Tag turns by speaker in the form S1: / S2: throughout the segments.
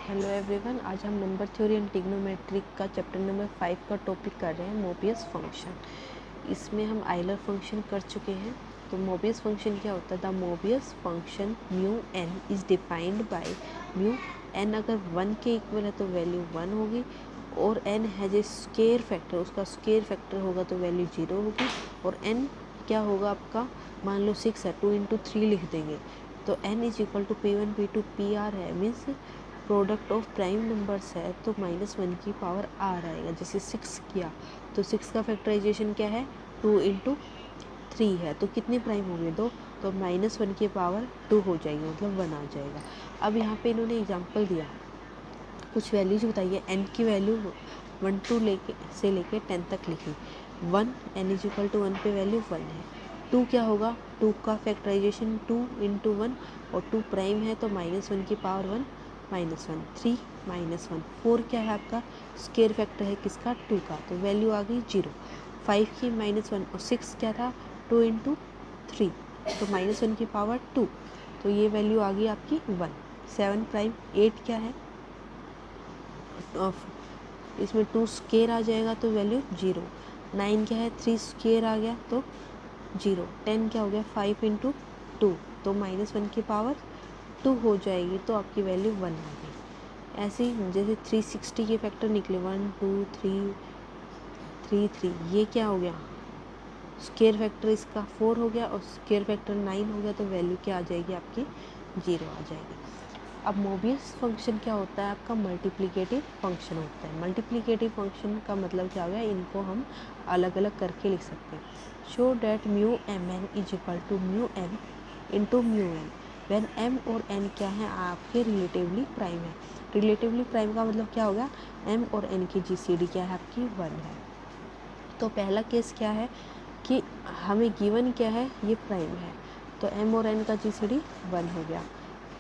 S1: Hello everyone, आज हम number theory and trigonometry का चैप्टर नंबर 5 का टॉपिक कर रहे हैं मोबियस फंक्शन। इसमें हम आइलर फंक्शन कर चुके हैं। तो मोबियस फंक्शन क्या होता है? The Mobius function mu n is defined by mu n. अगर 1 के इक्वल है तो वैल्यू 1 होगी, और n has a square factor, उसका स्केयर फैक्टर होगा तो वैल्यू 0 होगी। और एन क्या होगा आपका? मान लो 6 है, 2 इंटू 3 लिख देंगे तो n is equal to P1 P2 PR है, means product of prime numbers है तो -1 की पावर r आएगा। जैसे 6 किया तो 6 का फैक्टराइजेशन क्या है? 2 इंटू 3 है तो कितने प्राइम हो गए? 2, तो -1 की पावर 2 हो जाएगी, मतलब 1 आ जाएगा। अब यहाँ पे इन्होंने एग्जांपल दिया, कुछ वैल्यूज बताइए। n की वैल्यू 1 टू से लेके 10 तक लिखी। 1 n इज इक्वल टू 1 पे वैल्यू 1 है। 2 क्या होगा? 2 का फैक्टराइजेशन 2 इंटू 1, और 2 प्राइम है तो -1 की पावर 1 -1। 3 -1। 4 क्या है आपका? स्केयर फैक्टर है किसका? 2 का, तो वैल्यू आ गई 0। 5 की -1, और 6 क्या था? 2 इंटू 3, तो -1 की पावर 2, तो ये वैल्यू आ गई आपकी 1। 7 प्राइम। 8 क्या है? इसमें 2 स्केयर आ जाएगा तो वैल्यू 0। 9 क्या है? 3 स्केयर आ गया तो 0। 10 क्या हो गया? 5 इंटू 2, तो -1 की पावर 2 हो जाएगी, तो आपकी वैल्यू 1 आ गई। ऐसे ही जैसे 360 के फैक्टर निकले, 1 2 3 3 3, ये क्या हो गया? स्केयर फैक्टर इसका 4 हो गया, और स्केयर फैक्टर 9 हो गया, तो वैल्यू क्या आ जाएगी आपकी? 0 आ जाएगी। अब मोबियस फंक्शन क्या होता है आपका? मल्टीप्लिकेटिव फंक्शन होता है। मल्टीप्लिकेटिव फंक्शन का मतलब क्या हो गया? इनको हम अलग अलग करके लिख सकते हैं। Show that mu m n is equal to mu m into mu n when m और एन क्या है? आपके रिलेटिवली प्राइम है। रिलेटिवली प्राइम का मतलब क्या हो गया? एम और एन की जीसीडी क्या है आपकी? 1 है। तो पहला केस क्या है कि हमें गिवन क्या है? ये प्राइम है, तो m और n का जीसीडी 1 हो गया।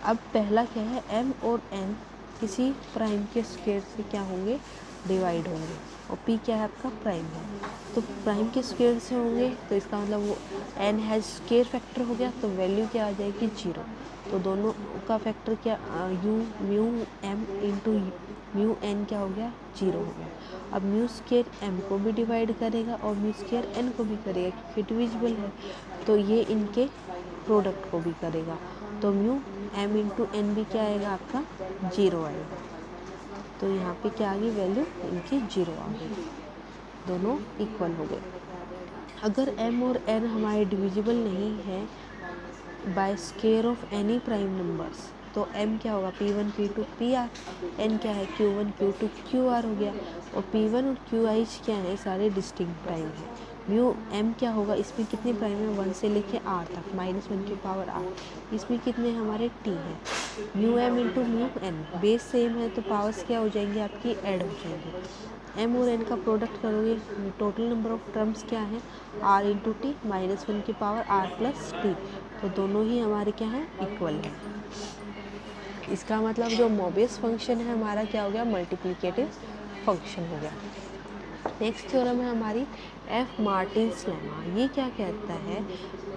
S1: अब पहला क्या है? m और n किसी प्राइम के स्क्वायर से क्या होंगे? डिवाइड होंगे, और p क्या है आपका? प्राइम है, तो प्राइम के स्क्वायर से होंगे, तो इसका मतलब वो n हैज स्क्वायर फैक्टर हो गया, तो वैल्यू क्या आ जाएगी? 0। तो दोनों का फैक्टर क्या? Mu m into mu n क्या हो गया? 0 हो गया। अब म्यू स्क्वायर m को भी डिवाइड करेगा और म्यू स्क्वायर n को भी करेगा, क्योंकि डिविजिबल है, तो ये इनके प्रोडक्ट को भी करेगा, तो म्यू m इंटू एन भी क्या आएगा आपका? 0 आएगा। तो यहाँ पे क्या आ गई? वैल्यू इनकी 0 आ गई, दोनों इक्वल हो गए। अगर m और n हमारे डिविजिबल नहीं है bye square of any prime numbers, तो m क्या होगा? p1 p2 pr। n क्या है? q1 q2 qr हो गया, और p1 और qi क्या है? सारे डिस्टिंक्ट प्राइम है। म्यू m क्या होगा? इसमें कितने प्राइम है? 1 से लेके r तक, -1 की पावर r। इसमें कितने हमारे t है? Mu m into mu n, base same है तो पावर्स क्या हो जाएंगी आपकी? ऐड हो जाएंगी। m और n का प्रोडक्ट करोगे, टोटल नंबर ऑफ टर्म्स क्या है? r इंटू टी, -1 की पावर r प्लस टी, तो दोनों ही हमारे क्या हैं? इक्वल है। इसका मतलब जो मोबियस फंक्शन है हमारा क्या हो गया? मल्टीप्लिकेटिव फंक्शन हो गया। नेक्स्ट थ्योरम है हमारी एफ मार्टिन्स लेमा। ये क्या कहता है?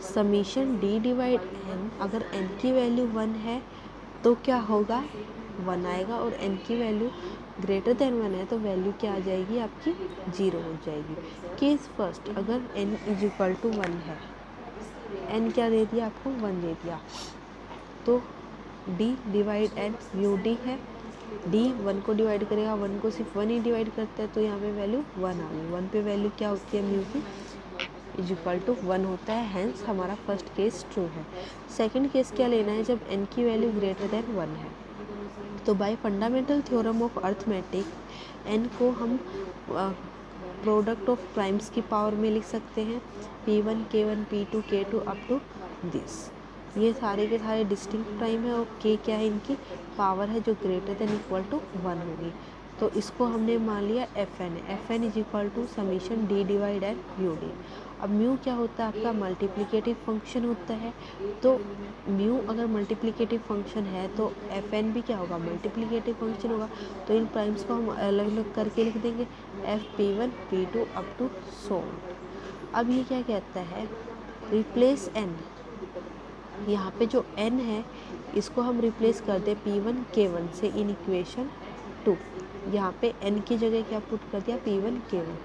S1: समीशन डी डिवाइड एन, अगर एन की वैल्यू 1 है तो क्या होगा? 1 आएगा, और n की वैल्यू ग्रेटर देन 1 है तो वैल्यू क्या आ जाएगी आपकी? 0 हो जाएगी। केस फर्स्ट, अगर n इज इक्वल टू 1 है, n क्या दे दिया आपको? 1 दे दिया, तो d divide n mu d है। d 1 को डिवाइड करेगा, 1 को सिर्फ 1 ही डिवाइड करता है, तो यहाँ पे वैल्यू 1 आ गई। 1 पे वैल्यू क्या होती है? म्यू की इज इक्वल टू 1 होता है, हैंस हमारा फर्स्ट केस ट्रू है। सेकंड केस क्या लेना है? जब n की वैल्यू ग्रेटर देन 1 है, तो bye fundamental theorem of arithmetic n को हम प्रोडक्ट ऑफ प्राइम्स की पावर में लिख सकते हैं, p1 k1 p2 k2 up to this. ये सारे के सारे डिस्टिंक्ट प्राइम है, और k क्या है? इनकी पावर है जो ग्रेटर देन इक्वल टू 1 होगी, तो इसको हमने मान लिया fn है। fn is equal to summation d divide n mu d. अब म्यू क्या होता है आपका? मल्टीप्लिकेटिव फंक्शन होता है, तो म्यू अगर मल्टीप्लिकेटिव फंक्शन है तो fn भी क्या होगा? मल्टीप्लिकेटिव फंक्शन होगा, तो इन प्राइम्स को हम अलग अलग करके लिख देंगे, f p1 p2 up to सो। अब ये क्या कहता है? रिप्लेस n, यहाँ पे जो n है इसको हम रिप्लेस कर दें P1 K1 से इन इक्वेशन 2। यहाँ पे n की जगह क्या पुट कर दिया P1 K1।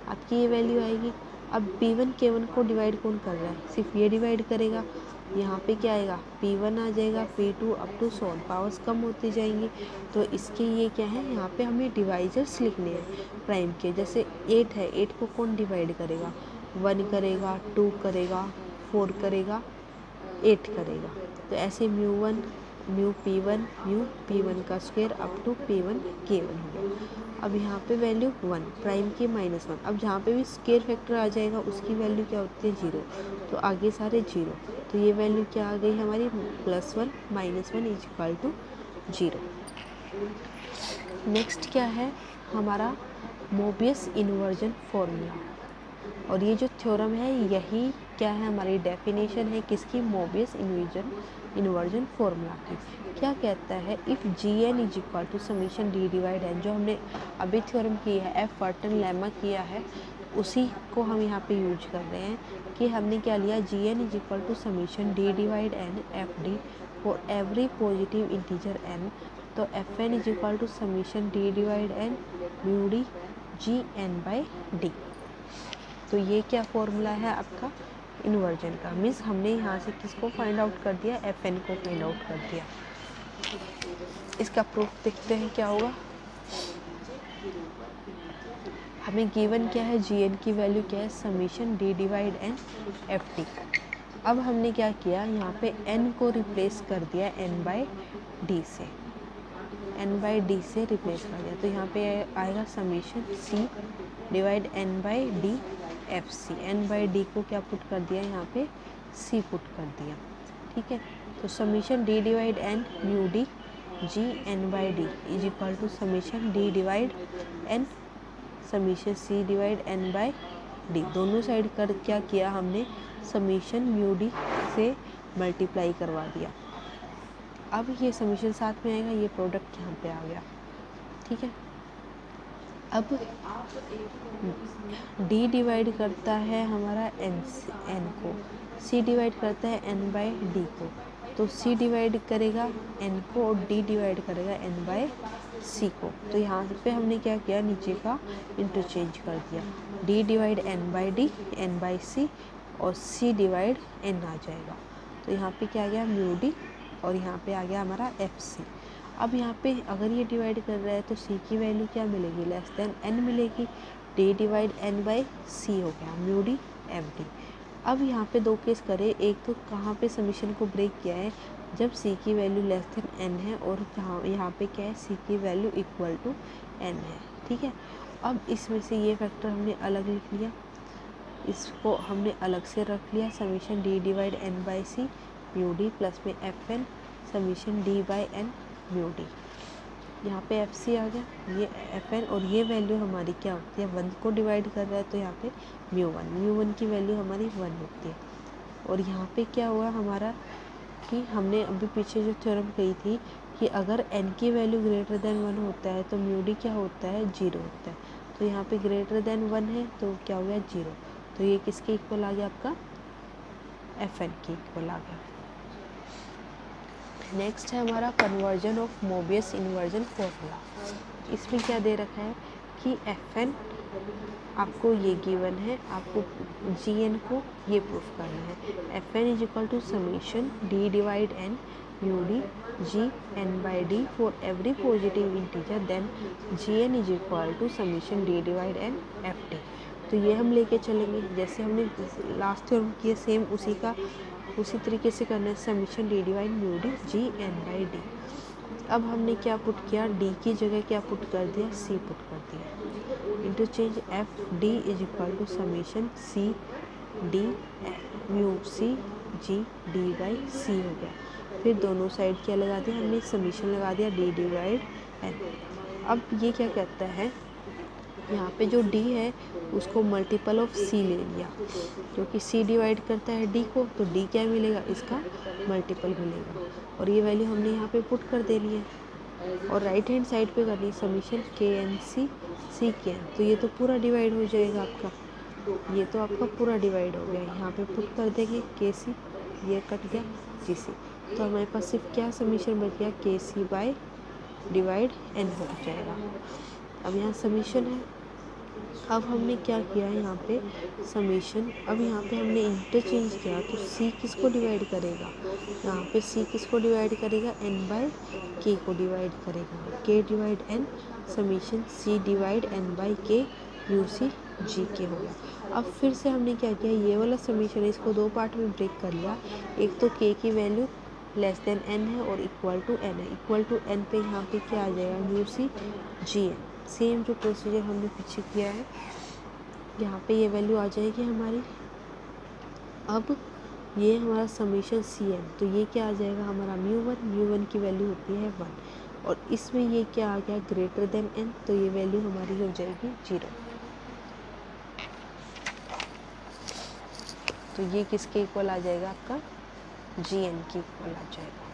S1: आपकी ये वैल्यू आएगी। अब P1 K1 को डिवाइड कौन कर रहा है, सिर्फ ये डिवाइड करेगा। यहाँ पे क्या आएगा P1 आ जाएगा, P2 up to so on, powers कम होती जाएंगी। तो इसके ये क्या है, यहाँ पे हमें डिवाइजर्स लिखने हैं प्राइम के। जैसे 8 है, 8 को कौन डिवाइड करेगा, 1 करेगा, 2 करेगा, 4 करेगा, 8 करेगा। तो ऐसे μ1 μP1 μP1 का square up to P1 K1 हो गया। अब यहाँ पे वैल्यू 1 प्राइम की -1। अब जहाँ पे भी स्क्वायर फैक्टर आ जाएगा उसकी वैल्यू क्या होती है 0, तो आगे सारे 0। तो ये वैल्यू क्या आ गई हमारी +1 -1 इज इक्वल टू 0। नेक्स्ट क्या है हमारा मोबियस इन्वर्जन फॉर्मूला। और ये जो थ्योरम है यही क्या है, हमारी डेफिनेशन है किसकी, मोबियस इन्वर्जन फॉर्मूला की। क्या कहता है, if Gn is equal to summation D divide n, जो हमने अभी थ्योरम किया है, एफ फर्टन लेमा किया है, उसी को हम यहाँ पे यूज कर रहे हैं कि हमने क्या लिया, Gn is equal to summation D divide n Fd for every positive integer n। तो Fn is equal to summation D divide n mu D Gn/d। तो ये क्या फॉर्मूला है आपका इन्वर्जन का, मीन्स हमने यहाँ से किसको फाइंड आउट कर दिया, Fn को फाइंड आउट कर दिया। इसका प्रूफ देखते हैं क्या होगा। हमें गिवन क्या है, Gn की वैल्यू क्या है, summation D divide n Fd। अब हमने क्या किया, यहाँ पे n को रिप्लेस कर दिया n/d से, n/d से रिप्लेस कर दिया। तो यहाँ पे आएगा summation C divide n/d FC। n/d को क्या पुट कर दिया, यहाँ पे C पुट कर दिया, ठीक है। तो समीशन D divide n mu D Gn/d is equal to summation D divide n summation C divide n/d। दोनों साइड कर क्या किया हमने, समीशन म्यू डी से मल्टीप्लाई करवा दिया। अब ये समीशन साथ में आएगा, ये प्रोडक्ट यहाँ पे आ गया, ठीक है। अब D डिवाइड करता है हमारा n को, C डिवाइड करता है n/d को। तो C डिवाइड करेगा n को और D डिवाइड करेगा n/c को। तो यहाँ पे हमने क्या किया, नीचे का इंटरचेंज कर दिया, D डिवाइड n/d n/c और C डिवाइड n आ जाएगा। तो यहाँ पे क्या आ गया म्यू डी और यहाँ पे आ गया हमारा FC। अब यहाँ पे अगर ये डिवाइड कर रहा है तो C की वैल्यू क्या मिलेगी, लेस देन n मिलेगी। D डिवाइड n/c हो गया म्यू डी FD। अब यहाँ पे दो केस करें, एक तो कहाँ पे समीशन को ब्रेक किया है, जब C की वैल्यू लेस देन n है और यहाँ पे क्या है, C की वैल्यू इक्वल टू n है, ठीक है। अब इसमें से ये फैक्टर हमने अलग लिख लिया, इसको हमने अलग से रख लिया, summation D divide n/c mu D plus में Fn summation D/n mu D. यहाँ पे FC आ गया, ये Fn और ये वैल्यू हमारी क्या होती है, 1 को डिवाइड कर रहा है तो यहाँ पे μ1 की वैल्यू हमारी 1 होती है। और यहाँ पे क्या हुआ हमारा कि हमने अभी पीछे जो थ्योरम कही थी कि अगर n की वैल्यू ग्रेटर देन 1 होता है तो म्यू डी क्या होता है, 0 होता है। तो यहाँ पे ग्रेटर देन 1 है तो क्या हो गया 0। तो ये किसके इक्वल आ गया, आपका Fn के इक्वल आ गया। नेक्स्ट है हमारा conversion of Mobius inversion formula. इसमें क्या दे रखा है कि Fn आपको ये गिवन है, आपको Gn को ये प्रूफ करना है। Fn is equal to summation D divide n mu D Gn/d for every positive integer, then Gn is equal to summation D divide n Fd। तो ये हम लेके चलेंगे, जैसे हमने लास्ट थ्योरम किया सेम उसी तरीके से करना है, summation D divide mu D Gn/d। अब हमने क्या पुट किया, D की जगह क्या पुट कर दिया, C पुट कर दिया। Interchange Fd is equal to summation C D mu C G D/c हो गया। फिर दोनों साइड क्या लगा दिया हमने, समीशन लगा दिया D डिवाइड n। अब ये क्या कहता है, यहाँ पे जो D है उसको मल्टीपल ऑफ C ले लिया, क्योंकि C डिवाइड करता है D को, तो D क्या मिलेगा, इसका मल्टीपल मिलेगा। और ये वैल्यू हमने यहाँ पे पुट कर देनी है और राइट हैंड साइड पे करनी समीशन KNC CKN। तो ये तो पूरा डिवाइड हो जाएगा आपका, ये तो आपका पूरा डिवाइड हो गया। यहाँ पे पुट कर देंगे KC, ये कट गया GC। तो हमारे पास सिर्फ क्या समीशन बच गया, के सी बाय डिवाइड एन हो जाएगा। अब यहाँ समीशन है, अब हमने क्या किया यहाँ पे समीशन, अब यहाँ पे हमने इंटरचेंज किया, तो सी किसको डिवाइड करेगा, यहाँ पे सी किसको डिवाइड करेगा, एन बाय के को डिवाइड करेगा, के डिवाइड एन समीशन सी डिवाइड एन बाय के यू सी जी के हो गया। अब फिर से हमने क्या किया, ये वाला समीशन है इसको दो पार्ट में ब्रेक कर लिया। एक तो के की वैल्यू लेस देन एन है और इक्वल टू एन है, इक्वल टू एन पे यहाँ पे क्या आ जाएगा, U C G N. Same जो प्रोसीजर हमने पीछे किया है, यहाँ पे ये वैल्यू आ जाएगी हमारी। अब ये हमारा समीशन सी एन, तो ये क्या आ जाएगा हमारा म्यू वन की वैल्यू होती है 1, और इसमें ये क्या आ गया ग्रेटर देन एन, तो ये वैल्यू हमारी हो जाएगी 0। तो ये किसके इक्वल आ जाएगा, आपका जी एन के इक्वल आ जाएगा।